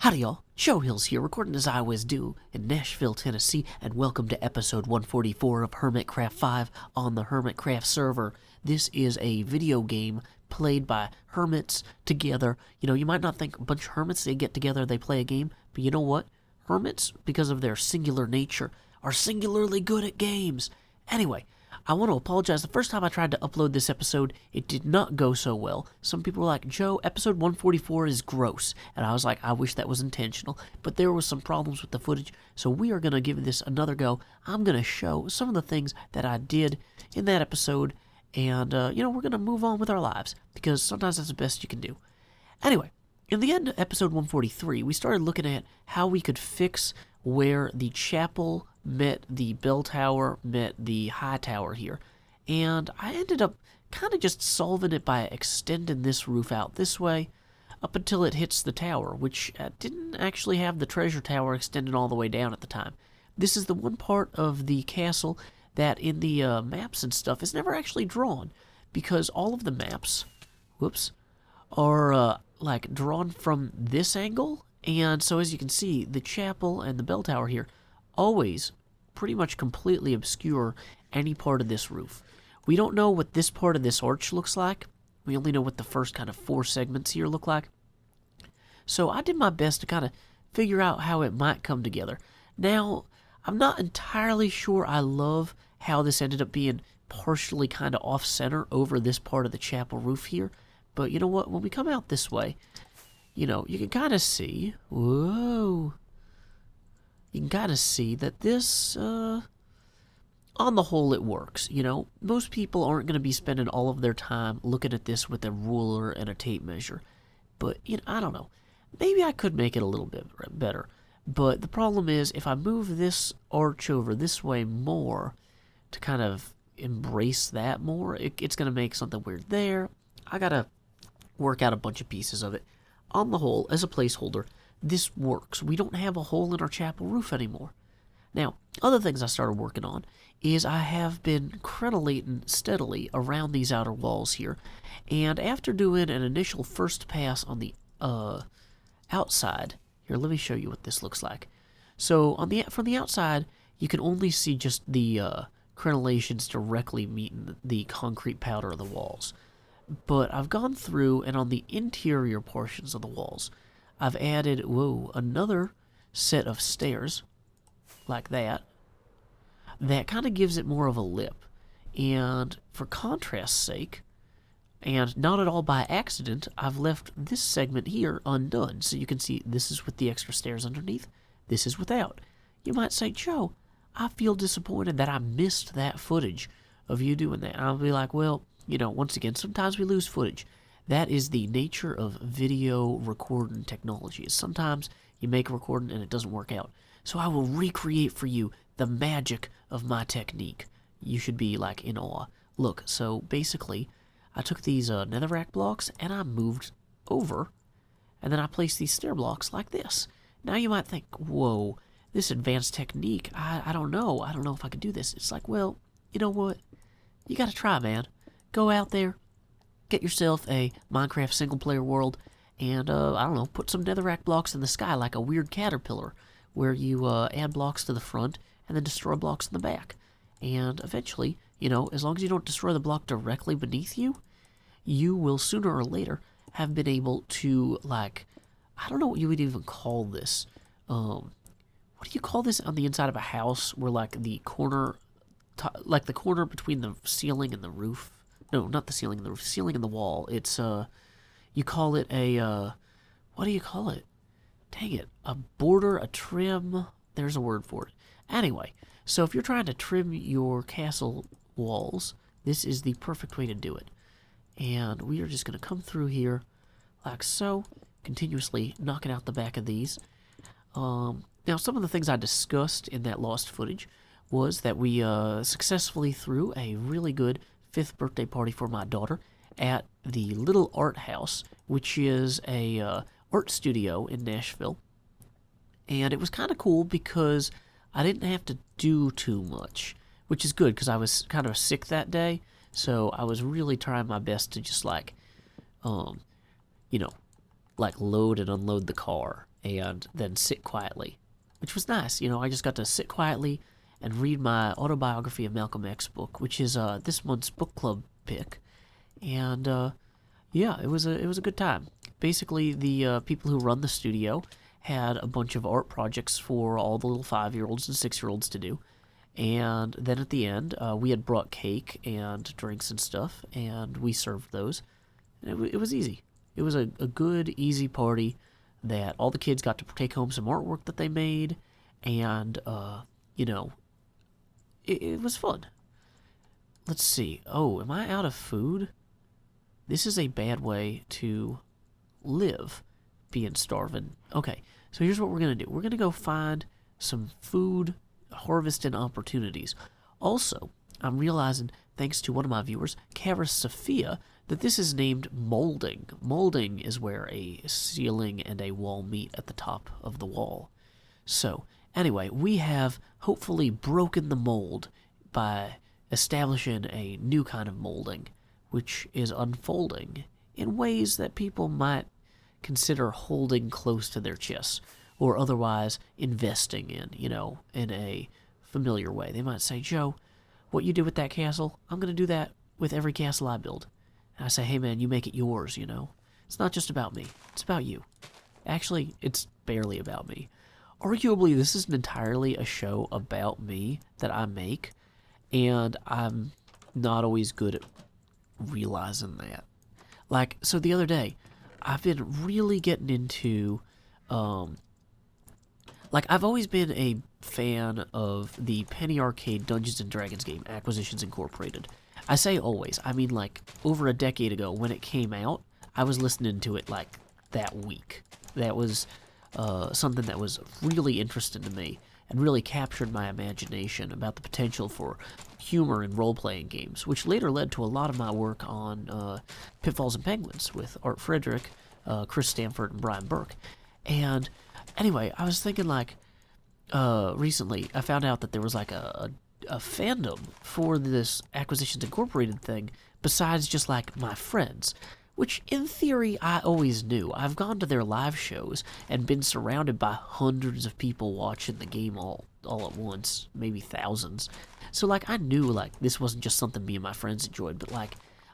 Howdy y'all, Joe Hills here, recording as I always do in Nashville, Tennessee, and welcome to episode 144 of Hermitcraft 5 on the Hermitcraft server. This is a video game played by hermits together. You know, you might not think a bunch of hermits, they get together, they play a game, but you know what? Hermits, because of their singular nature, are singularly good at games. Anyway, I want to apologize. The first time I tried to upload this episode, it did not go so well. Some people were like, Joe, episode 144 is gross. And I was like, I wish that was intentional. But there was some problems with the footage, so we are going to give this another go. I'm going to show some of the things that I did in that episode. And, we're going to move on with our lives, because sometimes that's the best you can do. Anyway, in the end of episode 143, we started looking at how we could fix where the chapel met the bell tower, met the high tower here. And I ended up kind of just solving it by extending this roof out this way up until it hits the tower, which didn't actually have the treasure tower extended all the way down at the time. This is the one part of the castle that in the maps and stuff is never actually drawn, because all of the maps, are drawn from this angle. And so as you can see, the chapel and the bell tower here always pretty much completely obscure any part of this roof. We don't know what this part of this arch looks like. We only know what the first kind of 4 segments here look like. So I did my best to kind of figure out how it might come together. Now, I'm not entirely sure I love how this ended up being partially kind of off-center over this part of the chapel roof here. But you know what? When we come out this way, you know, you can kind of see, whoa, you can kind of see that this, on the whole, it works. You know, most people aren't going to be spending all of their time looking at this with a ruler and a tape measure. But, you know, I don't know. Maybe I could make it a little bit better. But the problem is, if I move this arch over this way more to kind of embrace that more, it's going to make something weird there. I got to work out a bunch of pieces of it. On the whole, as a placeholder, this works. We don't have a hole in our chapel roof anymore. Now, other things I started working on is I have been crenellating steadily around these outer walls here, and after doing an initial first pass on the outside, here, let me show you what this looks like. So from the outside, you can only see just the crenellations directly meeting the concrete powder of the walls. But I've gone through, and on the interior portions of the walls, I've added, another set of stairs, like that. That kind of gives it more of a lip. And for contrast's sake, and not at all by accident, I've left this segment here undone. So you can see this is with the extra stairs underneath, this is without. You might say, Joe, I feel disappointed that I missed that footage of you doing that. And I'll be like, well, you know, once again, sometimes we lose footage. That is the nature of video recording technology. Is sometimes you make a recording and it doesn't work out. So I will recreate for you the magic of my technique. You should be like in awe. Look, so basically, I took these netherrack blocks and I moved over, and then I placed these stair blocks like this. Now you might think, whoa, this advanced technique, I don't know. I don't know if I could do this. It's like, well, you know what? You gotta try, man. Go out there, get yourself a Minecraft single-player world, and, I don't know, put some netherrack blocks in the sky like a weird caterpillar, where you add blocks to the front and then destroy blocks in the back. And eventually, you know, as long as you don't destroy the block directly beneath you, you will sooner or later have been able to, like, I don't know what you would even call this. What do you call this on the inside of a house where, like, the corner between the ceiling and the roof? No, not the ceiling and the roof. Ceiling and the wall. It's, you call it a, what do you call it? Dang it. A border, a trim. There's a word for it. Anyway, so if you're trying to trim your castle walls, this is the perfect way to do it. And we are just going to come through here like so, continuously knocking out the back of these. Now, some of the things I discussed in that lost footage was that we successfully threw a really good 5th birthday party for my daughter at the Little Art House, which is a art studio in Nashville. And it was kind of cool because I didn't have to do too much, which is good because I was kind of sick that day. So I was really trying my best to just like, load and unload the car. and then sit quietly, which was nice. I just got to sit quietly and read my autobiography of Malcolm X book, which is this month's book club pick. And yeah, it was a good time. Basically, the people who run the studio had a bunch of art projects for all the little 5-year-olds and 6-year-olds to do. And then at the end, we had brought cake and drinks and stuff, and we served those. It was easy. It was a good, easy party that all the kids got to take home some artwork that they made, and, it was fun. Let's see. Oh, am I out of food? This is a bad way to live, being starving. Okay, so here's what we're going to do. We're going to go find some food harvesting opportunities. Also, I'm realizing, thanks to one of my viewers, Karis Sophia, that this is named molding. Molding is where a ceiling and a wall meet at the top of the wall. So, anyway, we have hopefully broken the mold by establishing a new kind of molding, which is unfolding in ways that people might consider holding close to their chests, or otherwise investing in, in a familiar way. They might say, Joe, what you did with that castle, I'm going to do that with every castle I build. And I say, hey man, you make it yours, It's not just about me, it's about you. Actually, it's barely about me. Arguably, this is entirely a show about me that I make, and I'm not always good at realizing that. Like, so the other day, I've been really getting into, I've always been a fan of the Penny Arcade Dungeons & Dragons game, Acquisitions Incorporated. I say always, I mean, over a decade ago, when it came out, I was listening to it, that week. That was something that was really interesting to me and really captured my imagination about the potential for humor in role-playing games, which later led to a lot of my work on Pitfalls and Penguins with Art Frederick, Chris Stanford, and Brian Burke. And anyway, I was thinking, recently, I found out that there was, a fandom for this Acquisitions Incorporated thing besides just, my friends, which, in theory, I always knew. I've gone to their live shows and been surrounded by hundreds of people watching the game all at once, maybe thousands. So, I knew, this wasn't just something me and my friends enjoyed, but,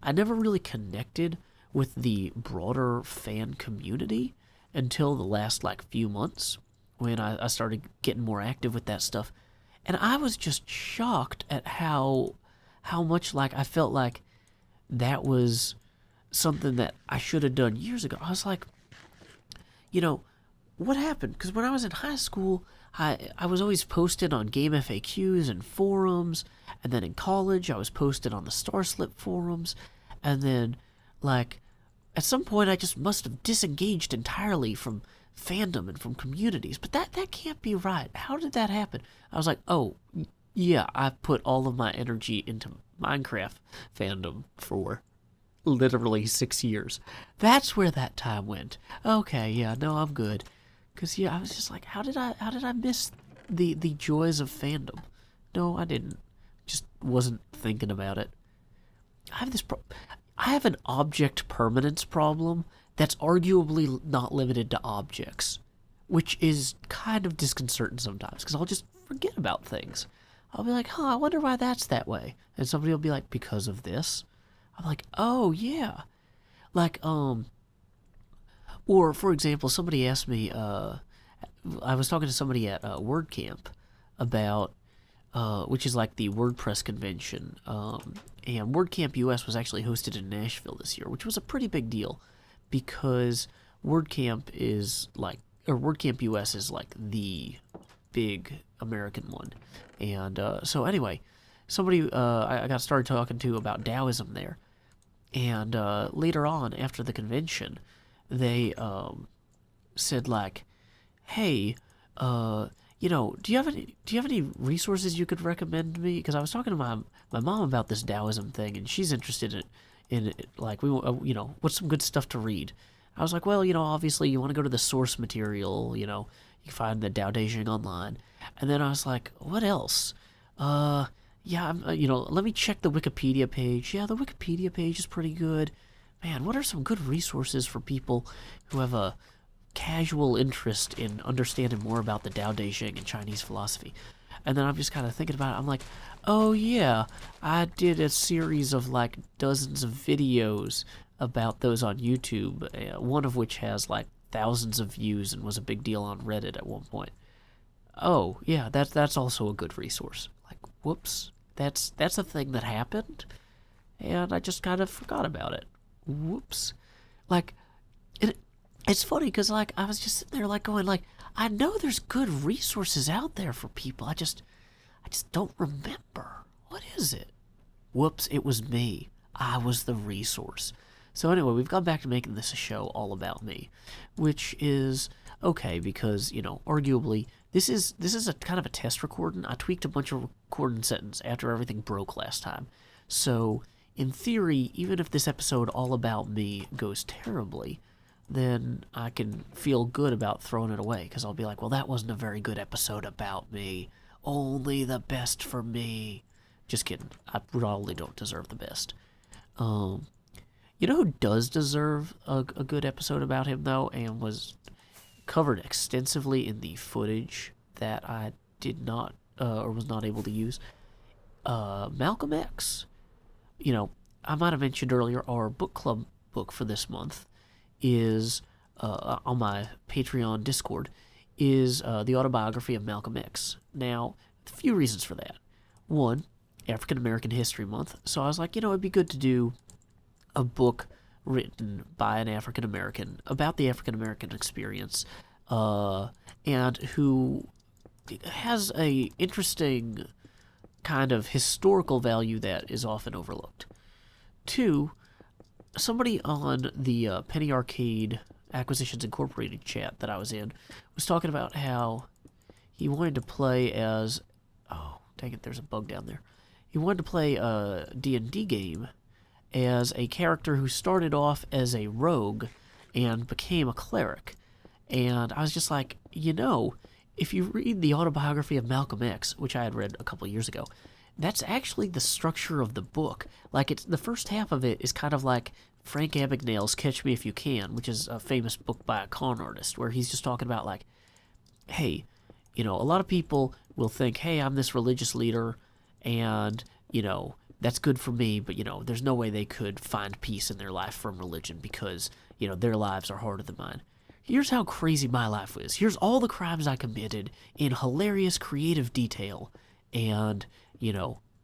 I never really connected with the broader fan community until the last, few months when I started getting more active with that stuff. And I was just shocked at how much, I felt like that was something that I should have done years ago. I was like, what happened? Because when I was in high school, I was always posted on game FAQs and forums, and then in college, I was posted on the Starslip forums, and then, at some point, I just must have disengaged entirely from fandom and from communities, but that can't be right. How did that happen? I was like, oh, yeah, I put all of my energy into Minecraft fandom for literally 6 years. That's where that time went. Okay, yeah, no, I'm good. Because, yeah, I was just like, how did I miss the joys of fandom? No, I didn't. Just wasn't thinking about it. I have an object permanence problem that's arguably not limited to objects, which is kind of disconcerting sometimes, because I'll just forget about things. I'll be like, I wonder why that's that way. And somebody will be like, because of this. I'm like, oh, yeah. Or, for example, somebody asked me, I was talking to somebody at WordCamp about, which is the WordPress convention, and WordCamp US was actually hosted in Nashville this year, which was a pretty big deal, because WordCamp is WordCamp US is the big American one. And so anyway, somebody I got started talking to about Taoism there, and later on after the convention, they said hey, do you have any resources you could recommend me? Because I was talking to my mom about this Taoism thing, and she's interested in it. What's some good stuff to read? I was like, well, obviously you want to go to the source material. You can find the Tao Te Ching online. And then I was like, what else? Yeah, let me check the Wikipedia page. Yeah, the Wikipedia page is pretty good. Man, what are some good resources for people who have a casual interest in understanding more about the Tao Te Ching and Chinese philosophy. And then I'm just kind of thinking about it. I'm like, oh yeah, I did a series of like dozens of videos about those on YouTube, one of which has like thousands of views and was a big deal on Reddit at one point. Oh yeah, that's also a good resource. Like, whoops, that's a thing that happened, and I just kind of forgot about it. Whoops, like, it's funny because like I was just sitting there like going like I know there's good resources out there for people. I just don't remember. What is it? Whoops, it was me. I was the resource. So anyway, we've gone back to making this a show all about me, which is okay because, arguably this is a kind of a test recording. I tweaked a bunch of recording settings after everything broke last time. So, in theory, even if this episode all about me goes terribly, then I can feel good about throwing it away because I'll be like, well, that wasn't a very good episode about me. Only the best for me. Just kidding. I probably don't deserve the best. You know who does deserve a good episode about him, though, and was covered extensively in the footage that I did not, or was not able to use? Malcolm X. I might have mentioned earlier, our book club book for this month is, on my Patreon Discord, is the autobiography of Malcolm X. Now, a few reasons for that. One, African American History Month, so I was like, it'd be good to do a book written by an African American about the African American experience, and who has a interesting kind of historical value that is often overlooked. Two, somebody on the Penny Arcade Acquisitions Incorporated chat that I was in was talking about how he wanted to play as... Oh, dang it, there's a bug down there. He wanted to play a D&D game as a character who started off as a rogue and became a cleric. And I was just like, if you read the autobiography of Malcolm X, which I had read a couple years ago, that's actually the structure of the book. Like, it's the first half of it is kind of like Frank Abagnale's Catch Me If You Can, which is a famous book by a con artist, where he's just talking about, like, hey, a lot of people will think, hey, I'm this religious leader, and, that's good for me, but, there's no way they could find peace in their life from religion because, their lives are harder than mine. Here's how crazy my life is. Here's all the crimes I committed in hilarious, creative detail, and,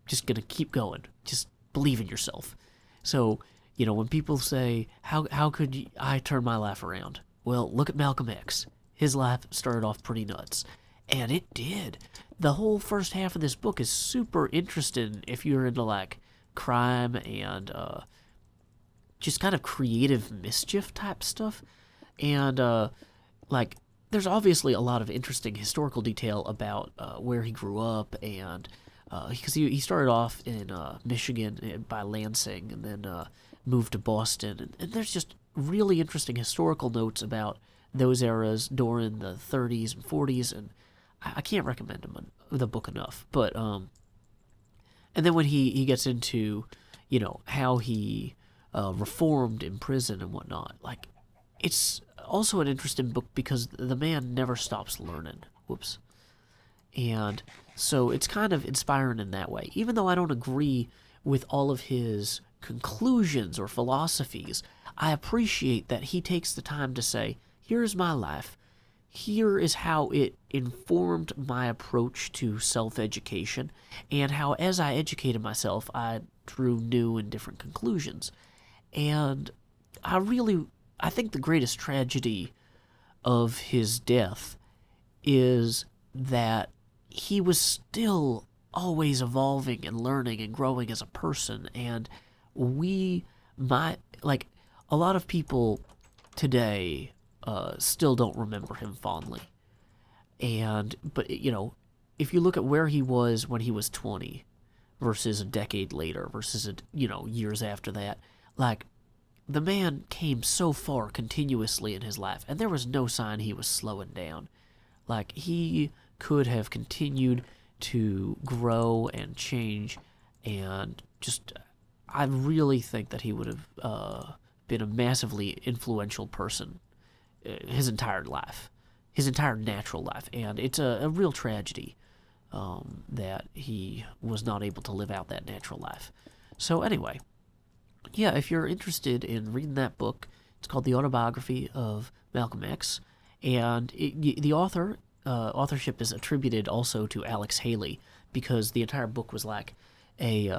just gonna keep going. Just believe in yourself. So, when people say, how could I turn my life around? Well, look at Malcolm X. His life started off pretty nuts. And it did. The whole first half of this book is super interesting if you're into, like, crime and just kind of creative mischief type stuff. And, there's obviously a lot of interesting historical detail about where he grew up, and because he started off in Michigan by Lansing and then moved to Boston. And there's just really interesting historical notes about those eras during the 30s and 40s, and I can't recommend the book enough. But and then when he gets into how he reformed in prison and whatnot, like, it's also an interesting book because the man never stops learning. Whoops. And so it's kind of inspiring in that way. Even though I don't agree with all of his conclusions or philosophies, I appreciate that he takes the time to say, here's my life. Here is how it informed my approach to self-education, and how as I educated myself, I drew new and different conclusions. And I think the greatest tragedy of his death is that he was still always evolving and learning and growing as a person, and a lot of people today still don't remember him fondly. But if you look at where he was when he was 20 versus a decade later versus years after that, like, the man came so far continuously in his life, and there was no sign he was slowing down. Like, he could have continued to grow and change, and I really think that he would have been a massively influential person his entire life, his entire natural life. And it's a real tragedy that he was not able to live out that natural life. So anyway, yeah, if you're interested in reading that book, it's called The Autobiography of Malcolm X, and the authorship is attributed also to Alex Haley, because the entire book was like he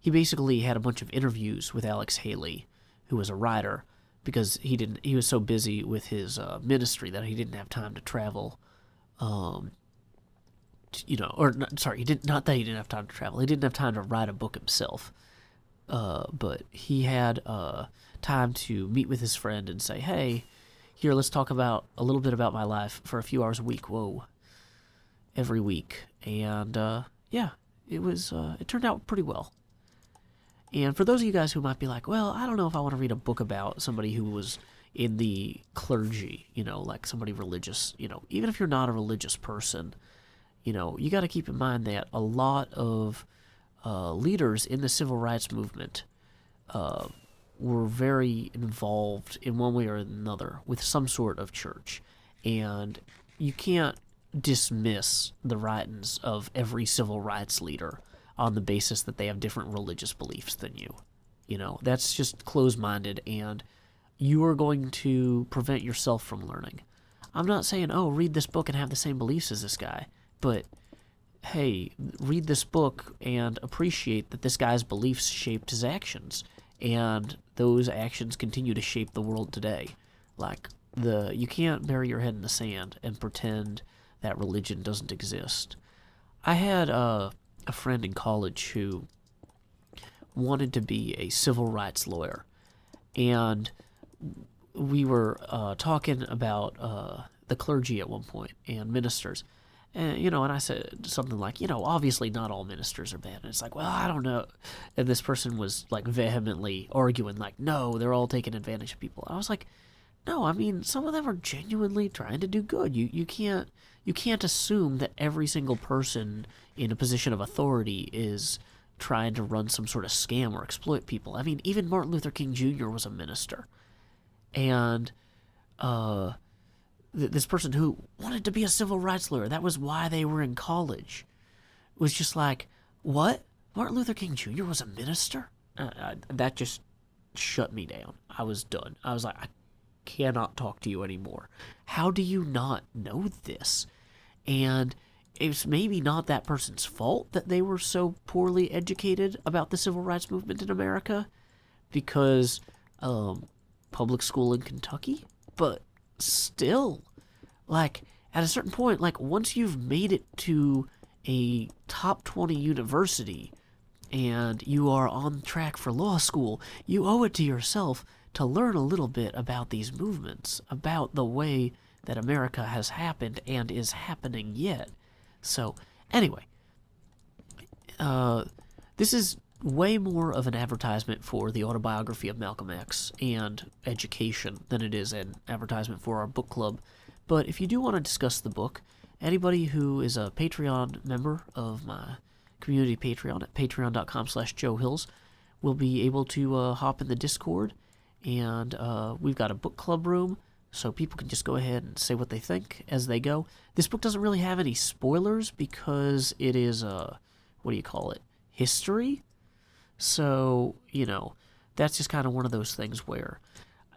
basically had a bunch of interviews with Alex Haley, who was a writer, because he was so busy with his ministry that he didn't have time to travel. Not that he didn't have time to travel. He didn't have time to write a book himself. But he had time to meet with his friend and say, hey, here, let's talk about a little bit about my life for a few hours a week. Whoa. Every week. And, yeah, it turned out pretty well. And for those of you guys who might be like, well, I don't know if I want to read a book about somebody who was in the clergy, like somebody religious, even if you're not a religious person, you got to keep in mind that a lot of leaders in the civil rights movement were very involved in one way or another with some sort of church. And you can't dismiss the writings of every civil rights leader on the basis that they have different religious beliefs than you. That's just closed-minded, and you are going to prevent yourself from learning. I'm not saying, oh, read this book and have the same beliefs as this guy, but hey, read this book and appreciate that this guy's beliefs shaped his actions, and those actions continue to shape the world today. You can't bury your head in the sand and pretend that religion doesn't exist. I had a friend in college who wanted to be a civil rights lawyer, and we were talking about the clergy at one point and ministers. And I said something like, obviously not all ministers are bad. And it's like, well, I don't know. And this person was like vehemently arguing, like, no, they're all taking advantage of people. I was like, no, I mean, some of them are genuinely trying to do good. You can't assume that every single person in a position of authority is trying to run some sort of scam or exploit people. I mean, even Martin Luther King Jr. was a minister. And this person who wanted to be a civil rights lawyer, that was why they were in college, was just like, what? Martin Luther King Jr. was a minister? That just shut me down. I was done. I was like, I cannot talk to you anymore. How do you not know this? And it's maybe not that person's fault that they were so poorly educated about the civil rights movement in America, because public school in Kentucky, but still, at a certain point, once you've made it to a top 20 university and you are on track for law school, you owe it to yourself to learn a little bit about these movements, about the way that America has happened and is happening yet. So, anyway, this is way more of an advertisement for the autobiography of Malcolm X and education than it is an advertisement for our book club. But if you do want to discuss the book, anybody who is a Patreon member of my community Patreon at patreon.com/JoeHills will be able to hop in the Discord, and we've got a book club room, so people can just go ahead and say what they think as they go. This book doesn't really have any spoilers because it is, history? So, that's just kind of one of those things where,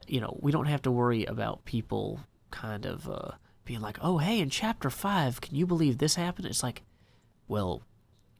we don't have to worry about people kind of being like, oh, hey, in chapter 5, can you believe this happened? It's like, well,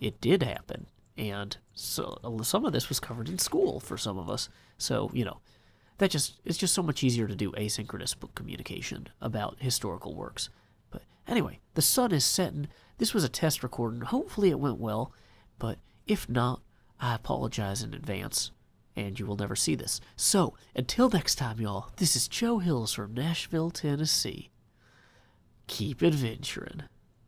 it did happen. And so some of this was covered in school for some of us. So, it's just so much easier to do asynchronous book communication about historical works. But anyway, the sun is setting. This was a test recording. Hopefully it went well. But if not, I apologize in advance, and you will never see this. So, until next time, y'all, this is Joe Hills from Nashville, Tennessee. Keep adventuring.